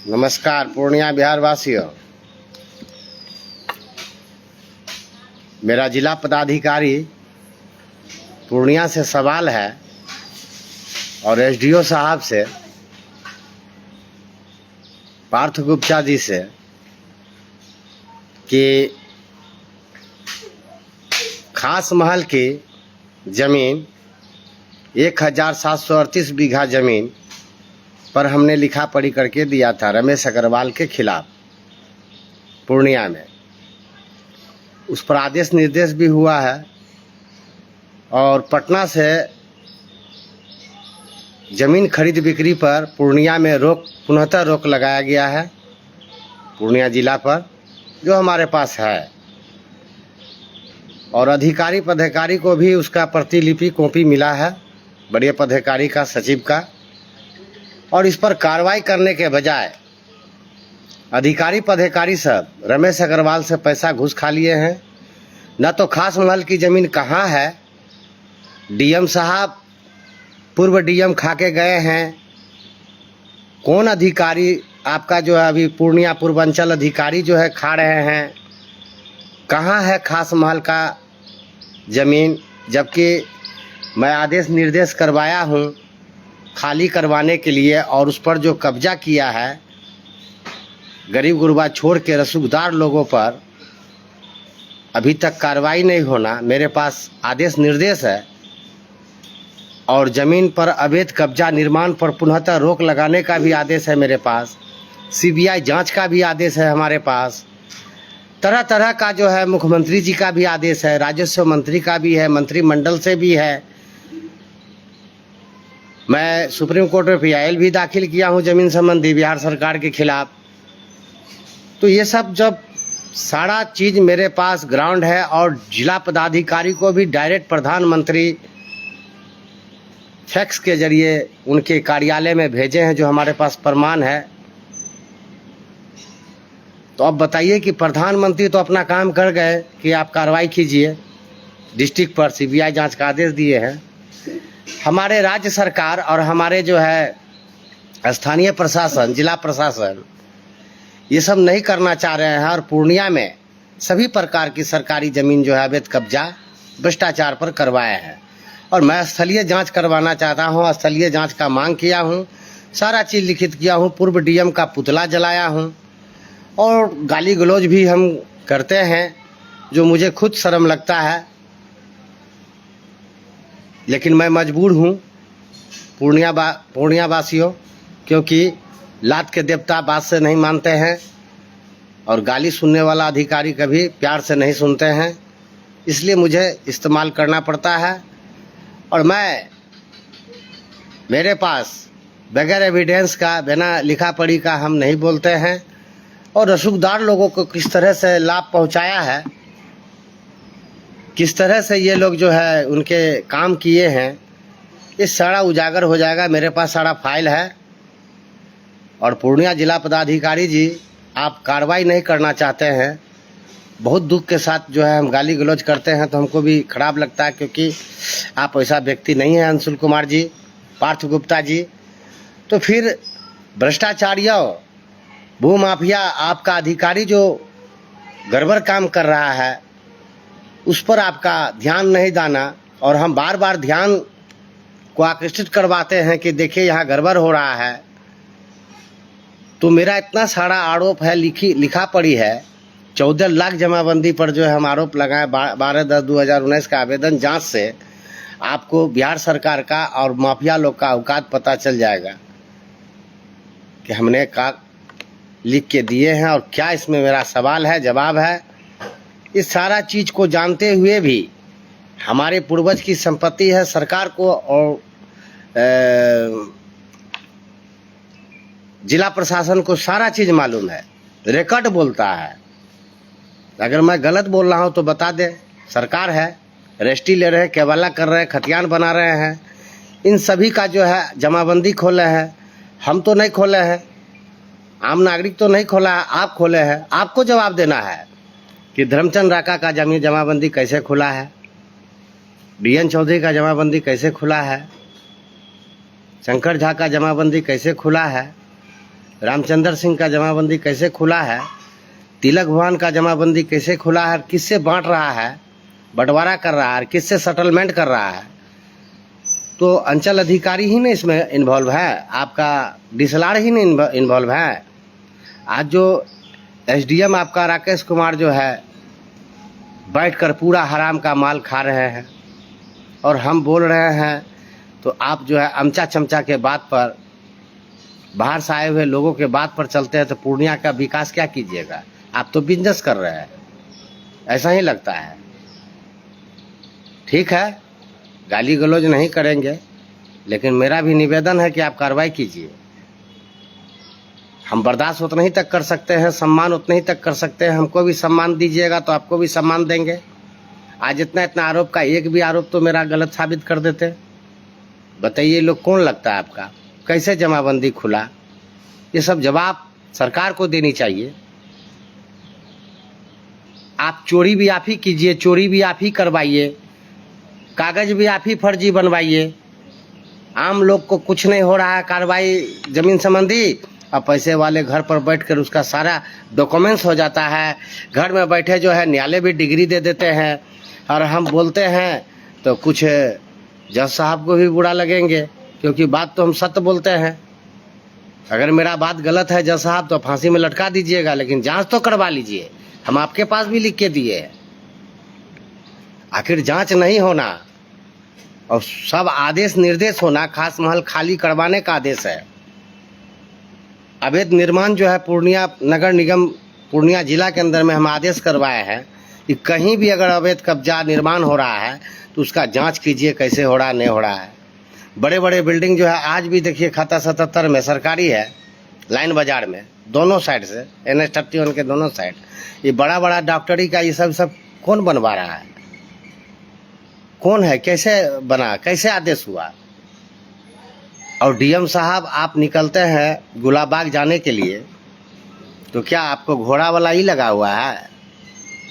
नमस्कार पूर्णिया बिहार वासियों। मेरा जिला पदाधिकारी पूर्णिया से सवाल है और एसडीओ साहब से, पार्थ गुप्ता जी से, कि खास महल की ज़मीन 1738 बीघा ज़मीन पर हमने लिखा पढ़ी करके दिया था रमेश अग्रवाल के खिलाफ पूर्णिया में। उस पर आदेश निर्देश भी हुआ है और पटना से ज़मीन खरीद बिक्री पर पूर्णिया में पुनः रोक लगाया गया है, पूर्णिया जिला पर जो हमारे पास है। और अधिकारी पदाधिकारी को भी उसका प्रतिलिपि कॉपी मिला है, बड़े पदाधिकारी का, सचिव का। और इस पर कार्रवाई करने के बजाय अधिकारी पदाधिकारी सब रमेश अग्रवाल से पैसा घूस खा लिए हैं। न तो खास महल की ज़मीन कहाँ है, डीएम साहब, पूर्व डीएम खा के गए हैं। कौन अधिकारी आपका जो है अभी पूर्णिया पूर्वांचल अधिकारी जो है खा रहे हैं, कहाँ है खास महल का ज़मीन? जबकि मैं आदेश निर्देश करवाया हूँ खाली करवाने के लिए, और उस पर जो कब्जा किया है गरीब गुरबा छोड़ के रसूखदार लोगों पर अभी तक कार्रवाई नहीं होना। मेरे पास आदेश निर्देश है और ज़मीन पर अवैध कब्जा निर्माण पर पुनः रोक लगाने का भी आदेश है मेरे पास। सीबीआई जांच का भी आदेश है हमारे पास। तरह तरह का जो है मुख्यमंत्री जी का भी आदेश है, राजस्व मंत्री का भी है, मंत्रिमंडल से भी है। मैं सुप्रीम कोर्ट में PIL भी दाखिल किया हूं ज़मीन संबंधी बिहार सरकार के खिलाफ। तो ये सब जब सारा चीज़ मेरे पास ग्राउंड है और जिला पदाधिकारी को भी डायरेक्ट प्रधानमंत्री फैक्स के जरिए उनके कार्यालय में भेजे हैं, जो हमारे पास प्रमाण है। तो अब बताइए कि प्रधानमंत्री तो अपना काम कर गए कि आप कार्रवाई कीजिए, डिस्ट्रिक्ट पर CBI जांच का आदेश दिए हैं। हमारे राज्य सरकार और हमारे जो है स्थानीय प्रशासन, जिला प्रशासन, ये सब नहीं करना चाह रहे हैं और पूर्णिया में सभी प्रकार की सरकारी ज़मीन जो है अवैध कब्जा भ्रष्टाचार पर करवाए हैं। और मैं स्थलीय जांच करवाना चाहता हूं, स्थलीय जांच का मांग किया हूं, सारा चीज़ लिखित किया हूं, पूर्व डीएम का पुतला जलाया हूं और गाली गलौज भी हम करते हैं, जो मुझे खुद शर्म लगता है। लेकिन मैं मजबूर हूँ पूर्णिया वासियों, क्योंकि लात के देवता बात से नहीं मानते हैं और गाली सुनने वाला अधिकारी कभी प्यार से नहीं सुनते हैं। इसलिए मुझे इस्तेमाल करना पड़ता है। और मेरे पास बगैर एविडेंस का, बिना लिखा पढ़ी का हम नहीं बोलते हैं। और रसूखदार लोगों को किस तरह से लाभ पहुंचाया है, किस तरह से ये लोग जो है उनके काम किए हैं, ये सारा उजागर हो जाएगा। मेरे पास सारा फाइल है। और पूर्णिया जिला पदाधिकारी जी, आप कार्रवाई नहीं करना चाहते हैं। बहुत दुख के साथ जो है हम गाली गलौज करते हैं तो हमको भी खराब लगता है, क्योंकि आप ऐसा व्यक्ति नहीं हैं अंशुल कुमार जी, पार्थ गुप्ता जी। तो फिर भ्रष्टाचारियों, भूमाफिया, आपका अधिकारी जो गड़बड़ काम कर रहा है उस पर आपका ध्यान नहीं देना। और हम बार बार ध्यान को आकर्षित करवाते हैं कि देखिए यहाँ गड़बड़ हो रहा है। तो मेरा इतना सारा आरोप है, लिखा पड़ी है। 14 लाख जमाबंदी पर जो है हम आरोप लगाए। 12/10/2019 का आवेदन जांच से आपको बिहार सरकार का और माफिया लोग का औकात पता चल जाएगा कि हमने का लिख के दिए हैं और क्या इसमें मेरा सवाल है, जवाब है। इस सारा चीज़ को जानते हुए भी हमारे पूर्वज की संपत्ति है, सरकार को और जिला प्रशासन को सारा चीज़ मालूम है, रिकॉर्ड बोलता है। अगर मैं गलत बोल रहा हूँ तो बता दे। सरकार है, रजिस्ट्री ले रहे हैं, केवाला कर रहे हैं, खतियान बना रहे हैं, इन सभी का जो है जमाबंदी खोले हैं। हम तो नहीं खोले हैं, आम नागरिक तो नहीं खोला है, आप खोले हैं। आपको जवाब देना है कि धर्मचंद राका का जमीन जमाबंदी कैसे खुला है, DN चौधरी का जमाबंदी कैसे खुला है। शंकर झा का जमाबंदी कैसे खुला है, रामचंद्र सिंह का जमाबंदी कैसे खुला है, तिलक भवन का जमाबंदी कैसे खुला है, किससे बांट रहा है, बंटवारा कर रहा है, किससे सेटलमेंट कर रहा है, तो अंचल अधिकारी ही नहीं इसमें इन्वॉल्व है, आपका डीएसएलआर ही नहीं इन्वॉल्व है। आज जो एसडीएम आपका राकेश कुमार जो है बैठकर पूरा हराम का माल खा रहे हैं और हम बोल रहे हैं, तो आप जो है अमचा चमचा के बात पर, बाहर से आए हुए लोगों के बात पर चलते हैं, तो पूर्णिया का विकास क्या कीजिएगा? आप तो बिजनेस कर रहे हैं, ऐसा ही लगता है। ठीक है, गाली गलौज नहीं करेंगे, लेकिन मेरा भी निवेदन है कि आप कार्रवाई कीजिए। हम बर्दाश्त उतना ही तक कर सकते हैं, सम्मान उतना ही तक कर सकते हैं। हमको भी सम्मान दीजिएगा तो आपको भी सम्मान देंगे। आज इतना इतना आरोप का एक भी आरोप तो मेरा गलत साबित कर देते। बताइए लोग कौन लगता है आपका? कैसे जमाबंदी खुला? ये सब जवाब सरकार को देनी चाहिए। आप चोरी भी आप ही कीजिए, चोरी भी आप ही करवाइए, कागज भी आप ही फर्जी बनवाइए। आम लोग को कुछ नहीं हो रहा है कार्रवाई जमीन संबंधी, अब पैसे वाले घर पर बैठकर उसका सारा डॉक्यूमेंट्स हो जाता है। घर में बैठे जो है न्यायालय भी डिग्री दे देते हैं, और हम बोलते हैं तो कुछ जज साहब को भी बुरा लगेंगे, क्योंकि बात तो हम सत्य बोलते हैं। अगर मेरा बात गलत है जज साहब तो फांसी में लटका दीजिएगा, लेकिन जांच तो करवा लीजिए। हम आपके पास भी लिख के दिए हैं। आखिर जांच नहीं होना और सब आदेश निर्देश होना, खास महल खाली करवाने का आदेश है। अवैध निर्माण जो है पूर्णिया नगर निगम पूर्णिया जिला के अंदर में हम आदेश करवाए हैं कि कहीं भी अगर अवैध कब्जा निर्माण हो रहा है तो उसका जांच कीजिए, कैसे हो रहा नहीं हो रहा है। बड़े बड़े बिल्डिंग जो है आज भी देखिए खाता 77 में सरकारी है, लाइन बाजार में दोनों साइड से, NH31 के दोनों साइड। ये बड़ा बड़ा डॉक्टरी का ये सब कौन बनवा रहा है? कौन है? कैसे बना? कैसे आदेश हुआ? और डीएम साहब आप निकलते हैं गुलाबबाग जाने के लिए, तो क्या आपको घोड़ा वाला ही लगा हुआ है?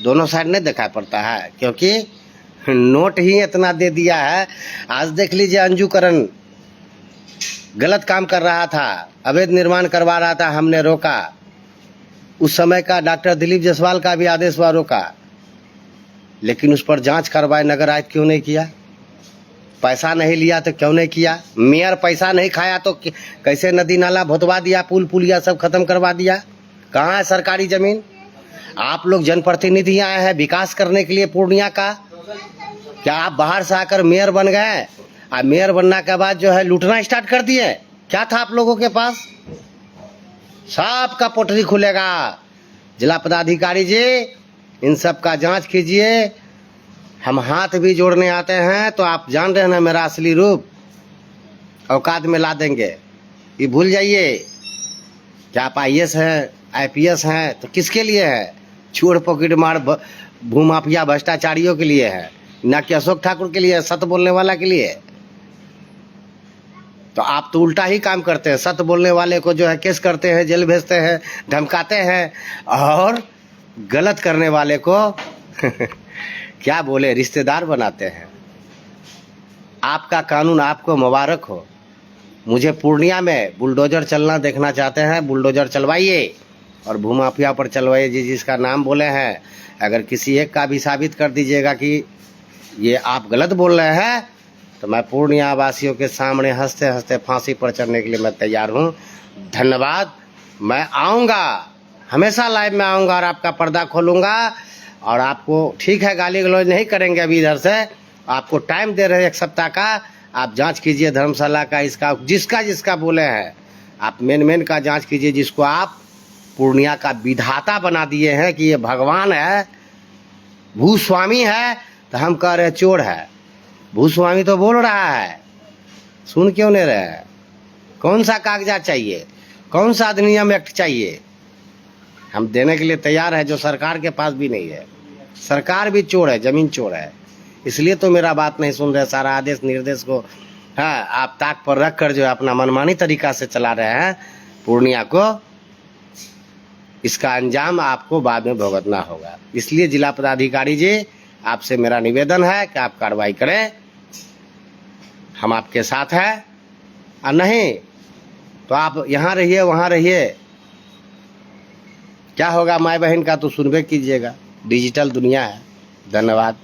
दोनों साइड नहीं दिखाई पड़ता है? क्योंकि नोट ही इतना दे दिया है। आज देख लीजिए, अंजुकरण गलत काम कर रहा था, अवैध निर्माण करवा रहा था, हमने रोका। उस समय का डॉक्टर दिलीप जायसवाल का भी आदेश हुआ, रोका, लेकिन उस पर जांच करवाए नगर आयुक्त क्यों नहीं किया? पैसा नहीं लिया तो क्यों नहीं किया? मेयर पैसा नहीं खाया तो कैसे नदी नाला भुतवा दिया, पुल पुलिया सब खत्म करवा दिया? कहाँ है सरकारी जमीन? आप लोग जनप्रतिनिधि आए हैं विकास करने के लिए पूर्णिया का, क्या आप बाहर से आकर मेयर बन गए और मेयर बनने के बाद जो है लूटना स्टार्ट कर दिए? क्या था आप लोगों के पास? सबका पोटरी खुलेगा। जिला पदाधिकारी जी, इन सब का जांच कीजिए। हम हाथ भी जोड़ने आते हैं तो आप जान रहे हैं ना मेरा असली रूप, औकात में ला देंगे। ये भूल जाइए कि आप IAS हैं, IPS हैं, तो किसके लिए है? चोर पॉकेट मार भूमाफिया भ्रष्टाचारियों के लिए है, ना कि अशोक ठाकुर के लिए, सत्य बोलने वाला के लिए। तो आप तो उल्टा ही काम करते हैं। सत्य बोलने वाले को जो है केस करते हैं, जेल भेजते हैं, धमकाते हैं, और गलत करने वाले को क्या बोले, रिश्तेदार बनाते हैं। आपका कानून आपको मुबारक हो। मुझे पूर्णिया में बुलडोजर चलना देखना चाहते हैं, बुलडोजर चलवाइए और भूमाफिया पर चलवाइए। जिसका नाम बोले हैं, अगर किसी एक का भी साबित कर दीजिएगा कि ये आप गलत बोल रहे हैं, तो मैं पूर्णिया वासियों के सामने हंसते हंसते फांसी पर चढ़ने के लिए मैं तैयार हूँ। धन्यवाद। मैं आऊँगा, हमेशा लाइव में आऊँगा और आपका पर्दा खोलूँगा। और आपको ठीक है, गाली गलौज नहीं करेंगे अभी इधर से। आपको टाइम दे रहे हैं 1 सप्ताह का, आप जांच कीजिए धर्मशाला का, इसका जिसका बोले हैं आप मेन का जांच कीजिए, जिसको आप पूर्णिया का विधाता बना दिए हैं कि ये भगवान है, भूस्वामी है, तो हम कह रहे चोर है। भूस्वामी तो बोल रहा है, सुन क्यों नहीं रहे हैं? कौन सा कागजात चाहिए, कौन सा अधिनियम एक्ट चाहिए? हम देने के लिए तैयार है, जो सरकार के पास भी नहीं है। सरकार भी चोर है, जमीन चोर है, इसलिए तो मेरा बात नहीं सुन रहे। सारा आदेश निर्देश को आप ताक पर रख कर जो है अपना मनमानी तरीका से चला रहे हैं पूर्णिया को। इसका अंजाम आपको बाद में भुगतना होगा। इसलिए जिला पदाधिकारी जी, आपसे मेरा निवेदन है कि आप कार्रवाई करें। हम आपके साथ हैं, और नहीं तो आप यहाँ रहिए वहाँ रहिए, क्या होगा माई बहन का तो सुनबे कीजिएगा। डिजिटल दुनिया है। धन्यवाद।